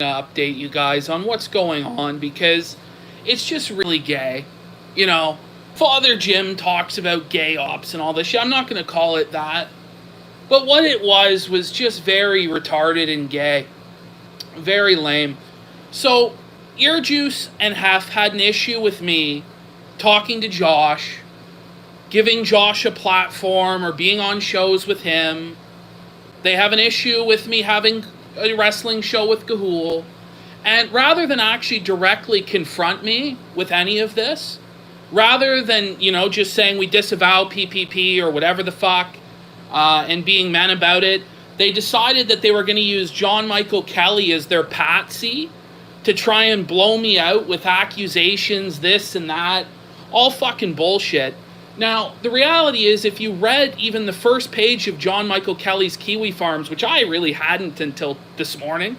update you guys on what's going on because it's just really gay. You know, Father Jim talks about gay ops and all this shit. I'm not going to call it that. But what it was just very retarded and gay. Very lame. So, Earjuice and Hef had an issue with me talking to Josh, giving Josh a platform or being on shows with him. They have an issue with me having a wrestling show with Gahul. And rather than actually directly confront me with any of this, rather than, just saying we disavow PPP or whatever the fuck, and being men about it, they decided that they were going to use John Michael Kelly as their patsy to try and blow me out with accusations, this and that. All fucking bullshit. Now, the reality is, if you read even the first page of John Michael Kelly's Kiwi Farms, which I really hadn't until this morning,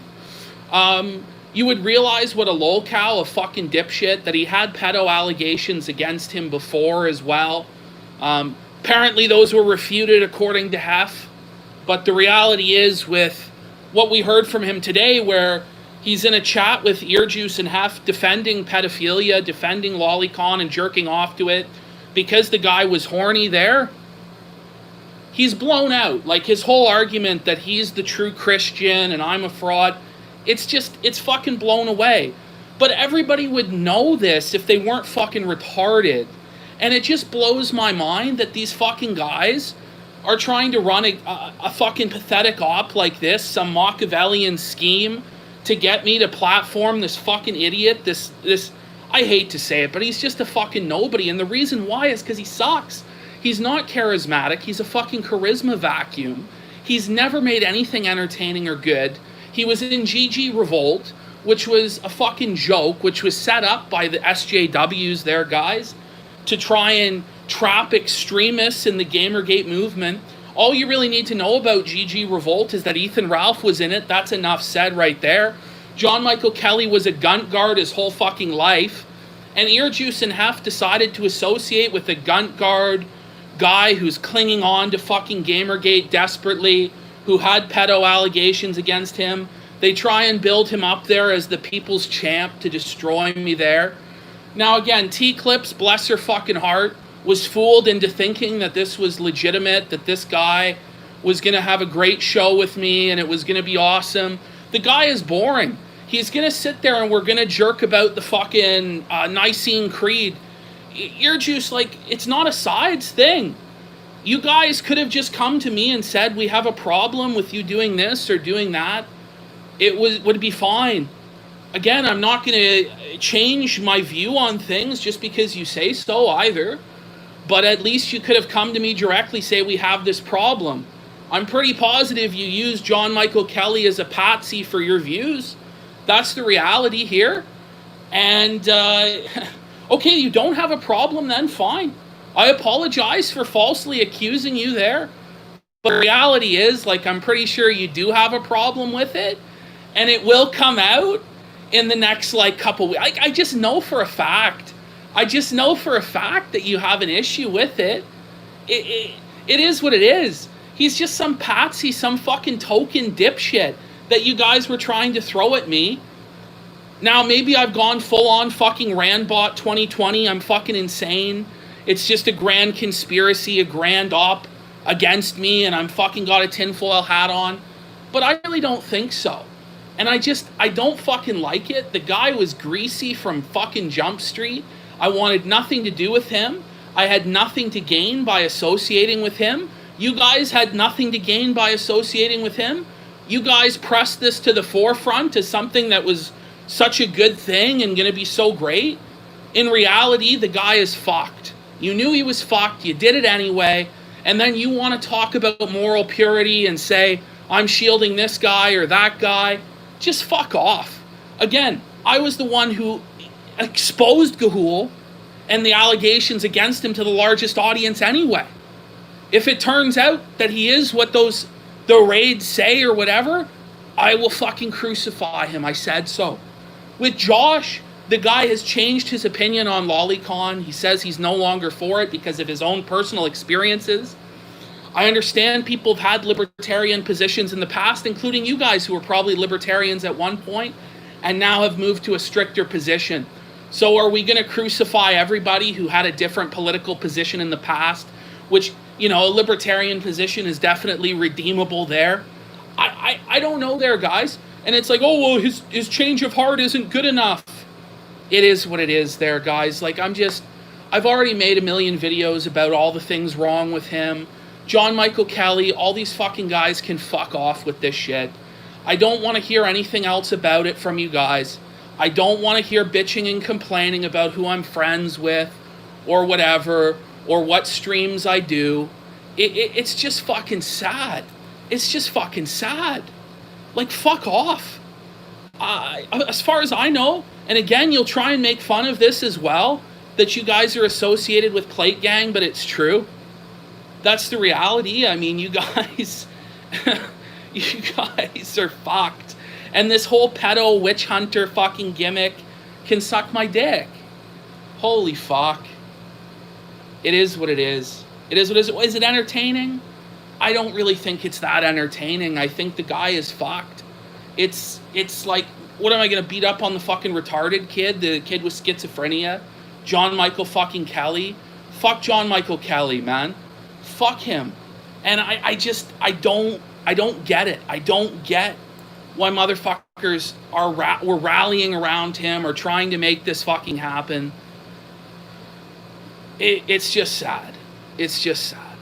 you would realize what a lolcow, a fucking dipshit, that he had pedo allegations against him before as well. Apparently those were refuted according to Hef. But the reality is, with what we heard from him today, where he's in a chat with Earjuice and Hef defending pedophilia, defending lolicon and jerking off to it, because the guy was horny there, he's blown out. Like, his whole argument that he's the true Christian and I'm a fraud, it's fucking blown away. But everybody would know this if they weren't fucking retarded. And it just blows my mind that these fucking guys are trying to run a fucking pathetic op like this, some Machiavellian scheme to get me to platform this fucking idiot, this I hate to say it, but he's just a fucking nobody. And the reason why is because he sucks. He's not charismatic. He's a fucking charisma vacuum. He's never made anything entertaining or good. He was in GG Revolt, which was a fucking joke, which was set up by the SJWs, their guys, to try and trap extremists in the Gamergate movement. All you really need to know about GG Revolt is that Ethan Ralph was in it. That's enough said right there. John Michael Kelly was a gunt guard his whole fucking life. And Earjuice and Hef decided to associate with a gunt guard guy who's clinging on to fucking Gamergate desperately, who had pedo allegations against him. They try and build him up there as the people's champ to destroy me there. Now again, T-Clips, bless her fucking heart, was fooled into thinking that this was legitimate, that this guy was going to have a great show with me and it was going to be awesome. The guy is boring. He's going to sit there and we're going to jerk about the fucking Nicene Creed. Earjuice, like, it's not a sides thing. You guys could have just come to me and said, we have a problem with you doing this or doing that. It would be fine. Again, I'm not going to change my view on things just because you say so either. But at least you could have come to me directly, say we have this problem. I'm pretty positive you use John Michael Kelly as a patsy for your views. That's the reality here. And, okay, you don't have a problem then, fine. I apologize for falsely accusing you there. But the reality is, like, I'm pretty sure you do have a problem with it. And it will come out in the next, like, couple weeks. I just know for a fact. I just know for a fact that you have an issue with it. It is what it is. He's just some patsy, some fucking token dipshit that you guys were trying to throw at me. Now, maybe I've gone full-on fucking Randbot 2020. I'm fucking insane. It's just a grand conspiracy, a grand op against me, and I'm fucking got a tinfoil hat on. But I really don't think so. And I don't fucking like it. The guy was greasy from fucking Jump Street. I wanted nothing to do with him. I had nothing to gain by associating with him. You guys had nothing to gain by associating with him. You guys pressed this to the forefront as something that was such a good thing and going to be so great. In reality, the guy is fucked. You knew he was fucked. You did it anyway. And then you want to talk about moral purity and say, I'm shielding this guy or that guy. Just fuck off. Again, I was the one who exposed Gahul and the allegations against him to the largest audience anyway. If it turns out that he is what the raids say or whatever, I will fucking crucify him. I said so. With Josh, the guy has changed his opinion on lolicon. He says he's no longer for it because of his own personal experiences. I understand people have had libertarian positions in the past, including you guys who were probably libertarians at one point, and now have moved to a stricter position. So are we going to crucify everybody who had a different political position in the past, which, you know, a libertarian position is definitely redeemable there? I don't know there, guys. And it's like, oh, well, his change of heart isn't good enough. It is what it is there, guys. Like, I've already made a million videos about all the things wrong with him. John Michael Kelly, all these fucking guys can fuck off with this shit. I don't want to hear anything else about it from you guys. I don't want to hear bitching and complaining about who I'm friends with or whatever, or what streams I do. It's just fucking sad. It's just fucking sad. Like, fuck off. As far as I know, and again, you'll try and make fun of this as well, that you guys are associated with Plate Gang, but it's true. That's the reality. I mean, you guys, you guys are fucked. And this whole pedo witch hunter fucking gimmick can suck my dick. Holy fuck. It is what it is. It is what it is. Is it entertaining? I don't really think it's that entertaining. I think the guy is fucked. It's like, what am I going to beat up on the fucking retarded kid? The kid with schizophrenia? John Michael fucking Kelly? Fuck John Michael Kelly, man. Fuck him. And I don't get it. I don't get why motherfuckers were rallying around him or trying to make this fucking happen. It's just sad. It's just sad.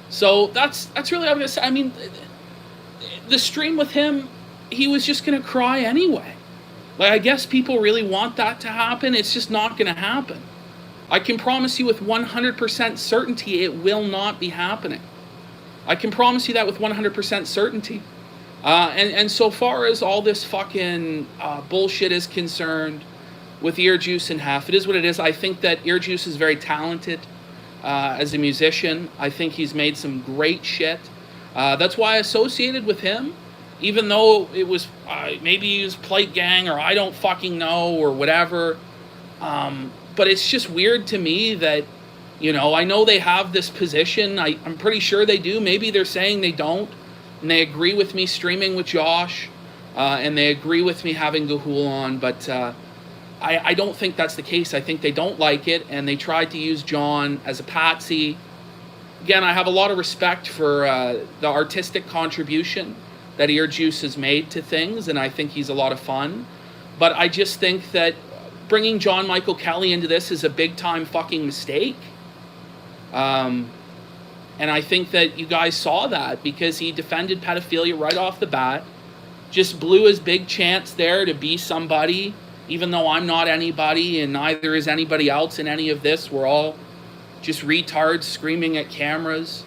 So that's really what I'm gonna say. I mean, the stream with him, he was just gonna cry anyway. Like, I guess people really want that to happen. It's just not gonna happen. I can promise you with 100% certainty it will not be happening. I can promise you that with 100% certainty. And so far as all this fucking bullshit is concerned with Ear Juice and Hef, it is what it is. I think that Ear Juice is very talented as a musician. I think he's made some great shit. That's why I associated with him, even though it was maybe he was Plate Gang or I don't fucking know or whatever. But it's just weird to me that, you know, I know they have this position. I'm pretty sure they do. Maybe they're saying they don't. And they agree with me streaming with Josh. And they agree with me having Gahul on. But I don't think that's the case. I think they don't like it. And they tried to use John as a patsy. Again, I have a lot of respect for the artistic contribution that Ear Juice has made to things. And I think he's a lot of fun. But I just think that bringing John Michael Kelly into this is a big time fucking mistake. And I think that you guys saw that because he defended pedophilia right off the bat. Just blew his big chance there to be somebody, even though I'm not anybody and neither is anybody else in any of this. We're all just retards screaming at cameras.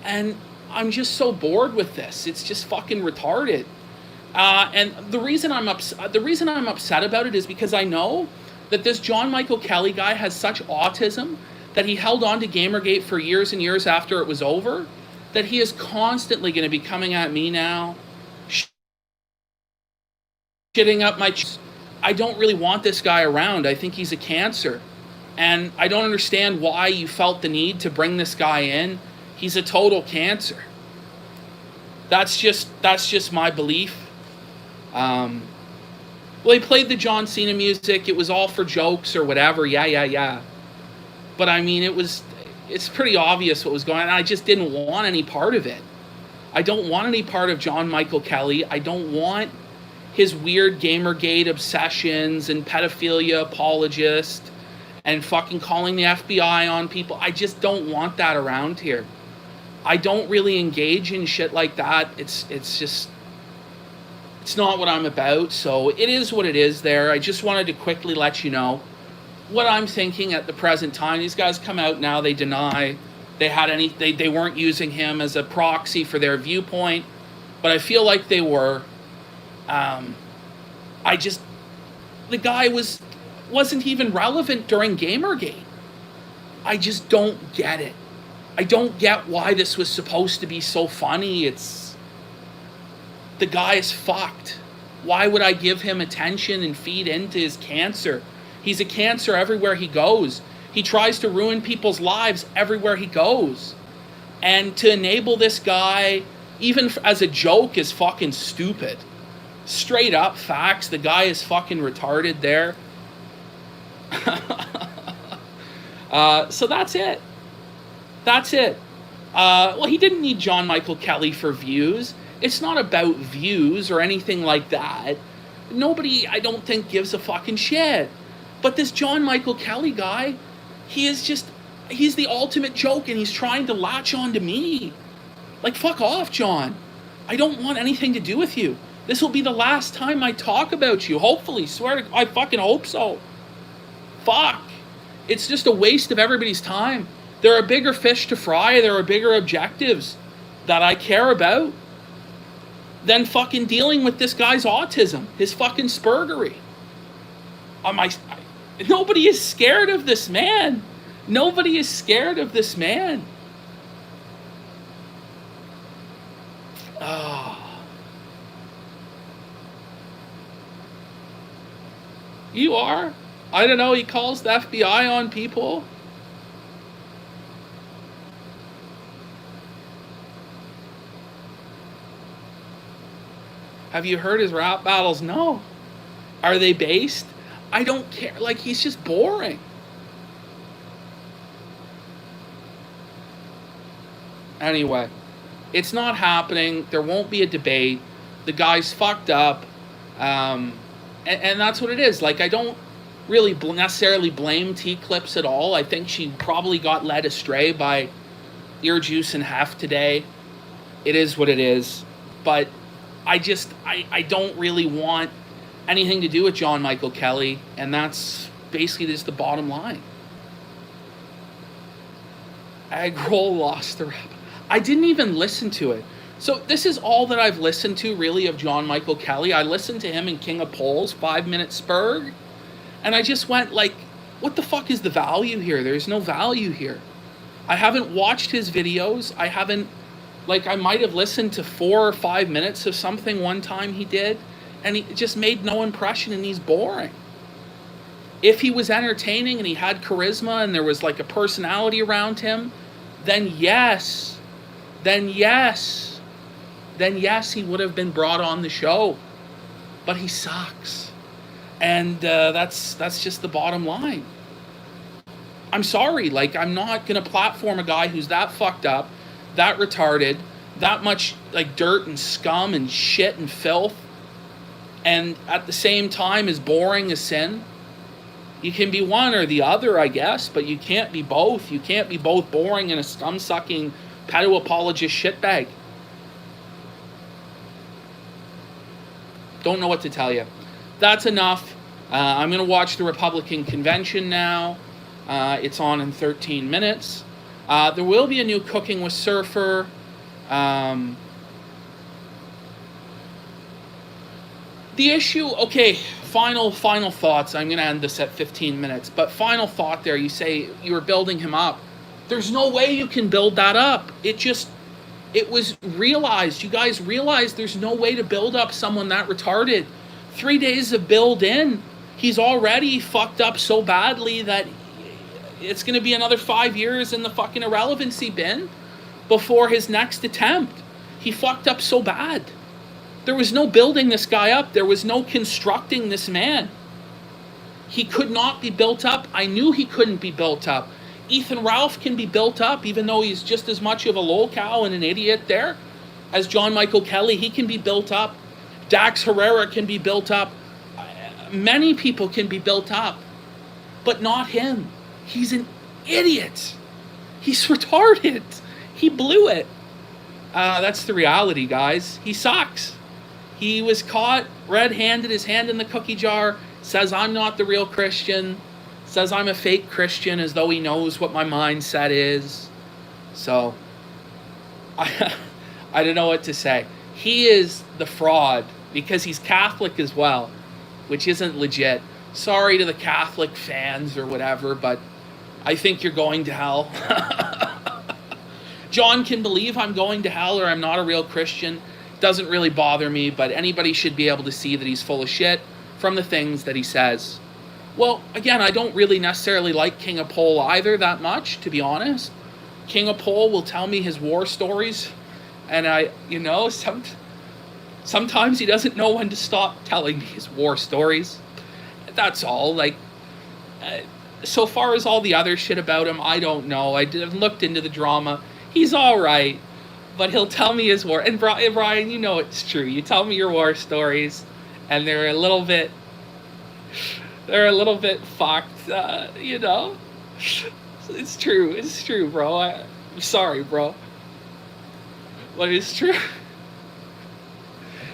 And I'm just so bored with this. It's just fucking retarded. And the reason I'm upset about it is because I know that this John Michael Kelly guy has such autism that he held on to Gamergate for years and years after it was over, that he is constantly going to be coming at me now, shitting up my I don't really want this guy around. I think he's a cancer. And I don't understand why you felt the need to bring this guy in. He's a total cancer. That's just my belief. Well, he played the John Cena music. It was all for jokes or whatever. Yeah. But I mean, it's pretty obvious what was going on. I just didn't want any part of it. I don't want any part of John Michael Kelly. I don't want his weird Gamergate obsessions and pedophilia apologist and fucking calling the FBI on people. I just don't want that around here. I don't really engage in shit like that. It's not what I'm about. So it is what it is there. I just wanted to quickly let you know what I'm thinking at the present time. These guys come out now, they deny they weren't using him as a proxy for their viewpoint, but I feel like they were. The guy wasn't even relevant during Gamergate. I just don't get it. I don't get why this was supposed to be so funny. The guy is fucked. Why would I give him attention and feed into his cancer? He's a cancer everywhere he goes. He tries to ruin people's lives everywhere he goes. And to enable this guy, even as a joke, is fucking stupid. Straight up facts. The guy is fucking retarded there. So that's it. That's it. Well, he didn't need John Michael Kelly for views. It's not about views or anything like that. Nobody, I don't think, gives a fucking shit. But this John Michael Kelly guy, he's the ultimate joke, and he's trying to latch on to me. Like, fuck off, John. I don't want anything to do with you. This will be the last time I talk about you. Hopefully. Swear to, I fucking hope so. Fuck. It's just a waste of everybody's time. There are bigger fish to fry. There are bigger objectives that I care about than fucking dealing with this guy's autism, his fucking spurgery. Nobody is scared of this man. Nobody is scared of this man. You are? I don't know, he calls the FBI on people. Have you heard his rap battles? No. Are they based? I don't care. Like, he's just boring. Anyway, it's not happening. There won't be a debate. The guy's fucked up. And that's what it is. Like, I don't really necessarily blame T-Clips at all. I think she probably got led astray by Ear Juice and Hef today. It is what it is. But I don't really want anything to do with John Michael Kelly, and that's basically just the bottom line. Aggroll lost the rap. I didn't even listen to it. So this is all that I've listened to, really, of John Michael Kelly. I listened to him in King of Poles, 5-minute Spurg, and I just went like, what the fuck is the value here? There's no value here. I haven't watched his videos. I haven't, like, I might have listened to 4 or 5 minutes of something one time he did, and he just made no impression, and he's boring. If he was entertaining and he had charisma and there was like a personality around him, then yes, he would have been brought on the show. But he sucks. And that's just the bottom line. I'm sorry, like, I'm not going to platform a guy who's that fucked up, that retarded, that much like dirt and scum and shit and filth, and at the same time is boring as sin. You can be one or the other, I guess, but you can't be both. You can't be both boring and a scum-sucking pedo apologist shitbag. Don't know what to tell you. That's enough. I'm going to watch the Republican convention now. It's on in 13 minutes. There will be a new Cooking with Surfer. The issue, okay, final thoughts. I'm going to end this at 15 minutes. But final thought there, you say you were building him up. There's no way you can build that up. It was realized. You guys realized there's no way to build up someone that retarded. 3 days of build in, he's already fucked up so badly that it's going to be another 5 years in the fucking irrelevancy bin before his next attempt. He fucked up so bad. There was no building this guy up. There was no constructing this man. He could not be built up. I knew he couldn't be built up. Ethan Ralph can be built up, even though he's just as much of a lolcow and an idiot there as John Michael Kelly. He can be built up. Dax Herrera can be built up. Many people can be built up, but not him. He's an idiot. He's retarded. He blew it. That's the reality, guys. He sucks. He was caught red-handed, his hand in the cookie jar, says I'm not the real Christian, says I'm a fake Christian as though he knows what my mindset is. So, I don't know what to say. He is the fraud because he's Catholic as well, which isn't legit. Sorry to the Catholic fans or whatever, but I think you're going to hell. John can believe I'm going to hell or I'm not a real Christian. Doesn't really bother me, but anybody should be able to see that he's full of shit from the things that he says. Well, again, I don't really necessarily like King of Pole either that much, to be honest. King of Pole will tell me his war stories, and Sometimes he doesn't know when to stop telling me his war stories. That's all. Like, so far as all the other shit about him, I don't know. I've looked into the drama. He's all right, but he'll tell me his war. And Brian, you know it's true. You tell me your war stories, and they're a little bit fucked. You know, it's true. It's true, bro. I'm sorry, bro, but it's true.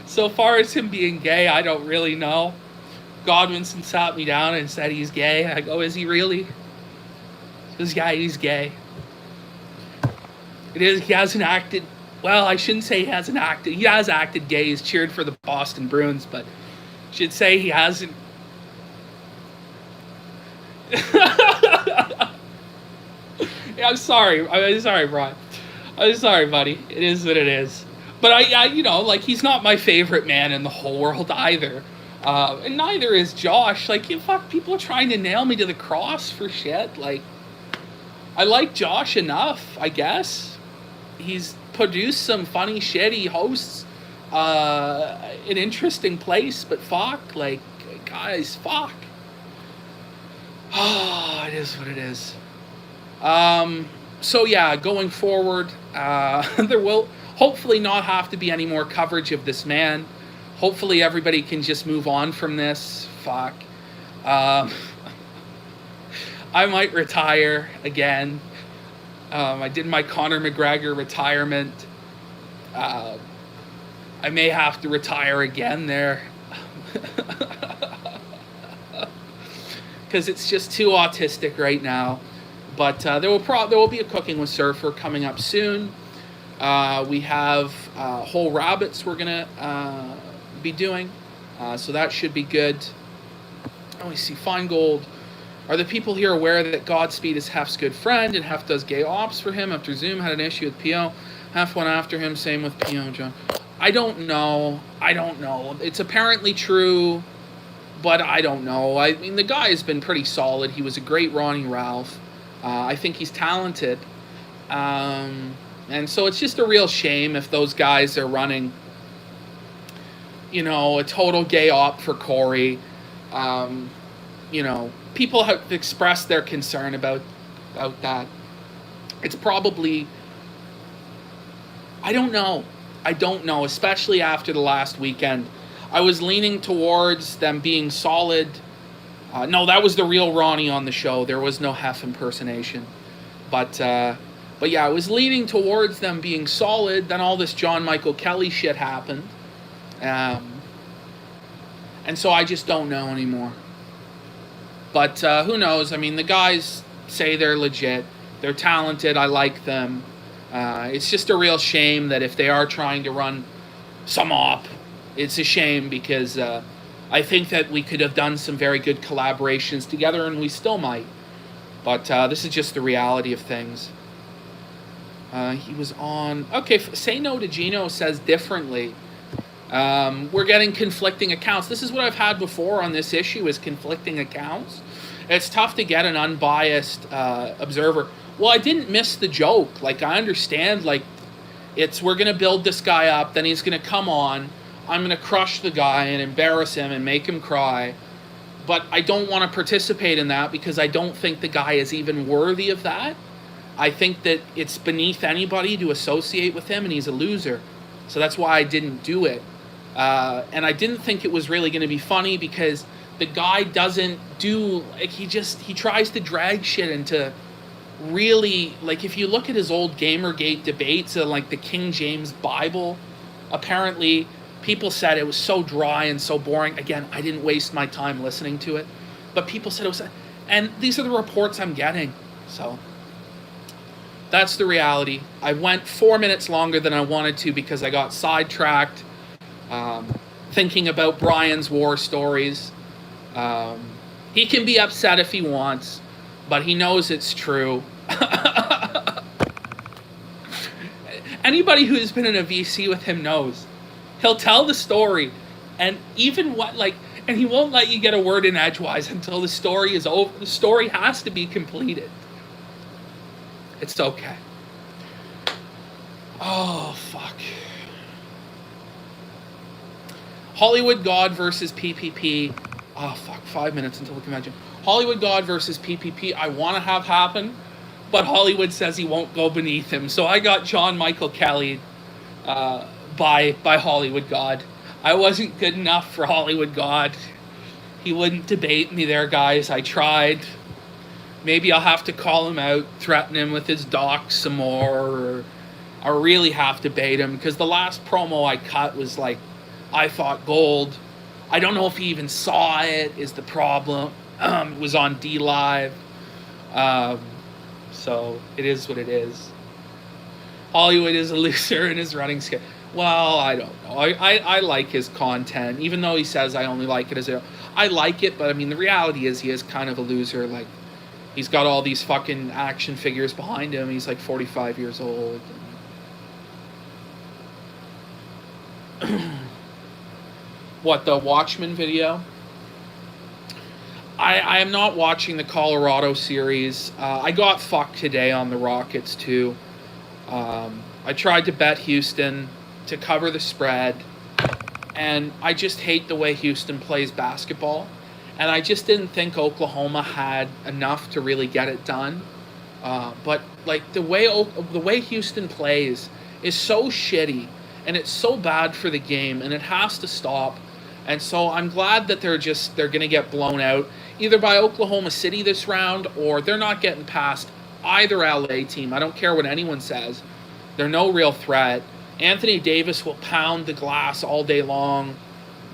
So far as him being gay, I don't really know. Godwinson sat me down and said he's gay. I go, is he really? This guy, he's gay. It is. He hasn't acted. Well, I shouldn't say he hasn't acted. He has acted gay. He's cheered for the Boston Bruins, but I should say he hasn't. Yeah, I'm sorry. I'm sorry, Brian. I'm sorry, buddy. It is what it is. But I, you know, like, he's not my favorite man in the whole world either. And neither is Josh. Like, people are trying to nail me to the cross for shit. Like, I like Josh enough, I guess. He's produced some funny shit. He hosts an interesting place, but fuck, like, guys, fuck. Oh, it is what it is. So yeah, going forward, there will hopefully not have to be any more coverage of this man. Hopefully everybody can just move on from this. Fuck. I might retire again. I did my Conor McGregor retirement. I may have to retire again there. Because it's just too autistic right now. But there will be a Cooking with Surfer coming up soon. We have whole rabbits we're going to be doing. So that should be good. Oh, we see Feingold. Are the people here aware that Godspeed is Hef's good friend and Hef does gay ops for him after Zoom had an issue with PO? Hef went after him, same with PO, John. I don't know. It's apparently true, but I don't know. I mean, the guy has been pretty solid. He was a great Ronnie Ralph. I think he's talented. And so it's just a real shame if those guys are running, you know, a total gay op for Corey. You know, people have expressed their concern about that. It's probably, I don't know, especially after the last weekend. I was leaning towards them being solid. No, that was the real Ronnie on the show. There was no Hef impersonation. But yeah, I was leaning towards them being solid. Then all this John Michael Kelly shit happened. And so I just don't know anymore. But who knows? I mean, the guys say they're legit. They're talented. I like them. It's just a real shame that if they are trying to run some op, it's a shame because I think that we could have done some very good collaborations together, and we still might. But this is just the reality of things. He was on... Okay, Say No to Gino says differently. We're getting conflicting accounts. This is what I've had before on this issue, is conflicting accounts. It's tough to get an unbiased observer. Well, I didn't miss the joke. Like, I understand, like, we're going to build this guy up, then he's going to come on, I'm going to crush the guy and embarrass him and make him cry. But I don't want to participate in that because I don't think the guy is even worthy of that. I think that it's beneath anybody to associate with him, and he's a loser. So that's why I didn't do it. And I didn't think it was really going to be funny because the guy doesn't do, like, he tries to drag shit into really, like, if you look at his old Gamergate debates on, like, the King James Bible, apparently people said it was so dry and so boring. Again, I didn't waste my time listening to it, but people said it was, and these are the reports I'm getting. So that's the reality. I went 4 minutes longer than I wanted to because I got sidetracked thinking about Brian's war stories. He can be upset if he wants, but he knows it's true. Anybody who's been in a VC with him knows. He'll tell the story, and even and he won't let you get a word in edgewise until the story is over. The story has to be completed. It's okay. Oh, fuck. Hollywood God versus PPP. Oh, fuck, 5 minutes until the convention. Hollywood God versus PPP, I want to have happen, but Hollywood says he won't go beneath him. So I got John Michael Kelly by Hollywood God. I wasn't good enough for Hollywood God. He wouldn't debate me there, guys. I tried. Maybe I'll have to call him out, threaten him with his docs some more, or I really have to bait him, because the last promo I cut was like, I fought gold. I don't know if he even saw it, is the problem. It was on D Live. So it is what it is. Hollywood is a loser in his running schedule. Well, I don't know. I like his content, even though he says I only like it as a... I like it, but I mean, the reality is he is kind of a loser. Like, he's got all these fucking action figures behind him. He's like 45 years old. What, the Watchmen video? I am not watching the Colorado series. I got fucked today on the Rockets, too. I tried to bet Houston to cover the spread, and I just hate the way Houston plays basketball, and I just didn't think Oklahoma had enough to really get it done. But like the way Houston plays is so shitty, and it's so bad for the game, and it has to stop. And so I'm glad that they're going to get blown out either by Oklahoma City this round, or they're not getting past either LA team. I don't care what anyone says. They're no real threat. Anthony Davis will pound the glass all day long.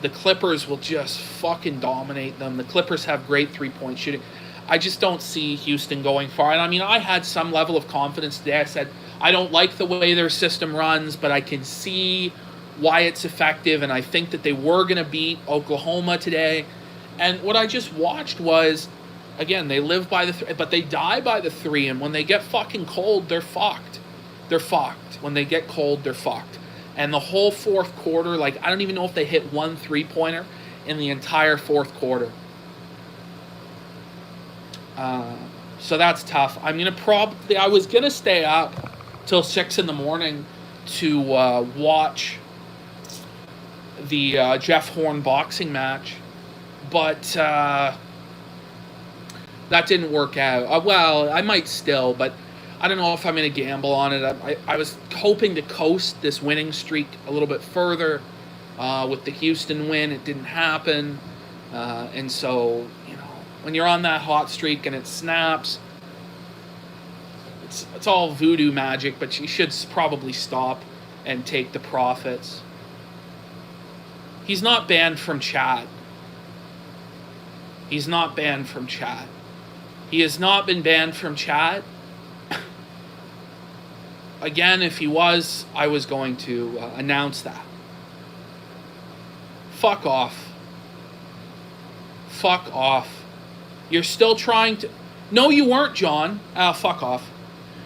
The Clippers will just fucking dominate them. The Clippers have great three-point shooting. I just don't see Houston going far. And I mean, I had some level of confidence today. I said, I don't like the way their system runs, but I can see why it's effective, and I think that they were going to beat Oklahoma today. And what I just watched was, again, they live by the but they die by the three, and when they get fucking cold, they're fucked. They're fucked. When they get cold, they're fucked. And the whole fourth quarter, like, I don't even know if they hit one three-pointer in the entire fourth quarter. So that's tough. I was going to stay up till 6 in the morning to watch the Jeff Horn boxing match, but that didn't work out. Well, I might still, but I don't know if I'm going to gamble on it. I was hoping to coast this winning streak a little bit further with the Houston win. It didn't happen, and so, you know, when you're on that hot streak and it snaps, it's all voodoo magic, but you should probably stop and take the profits. He's not banned from chat. He's not banned from chat. He has not been banned from chat. Again, if he was, I was going to announce that. Fuck off. Fuck off. You're still trying to... No, you weren't, John. Fuck off.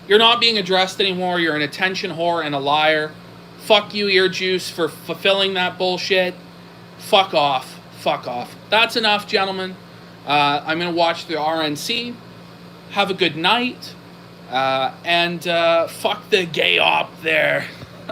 You're not being addressed anymore. You're an attention whore and a liar. Fuck you, Ear Juice, for fulfilling that bullshit. Fuck off. Fuck off. That's enough, gentlemen. I'm going to watch the RNC. Have a good night. And fuck the gay op there.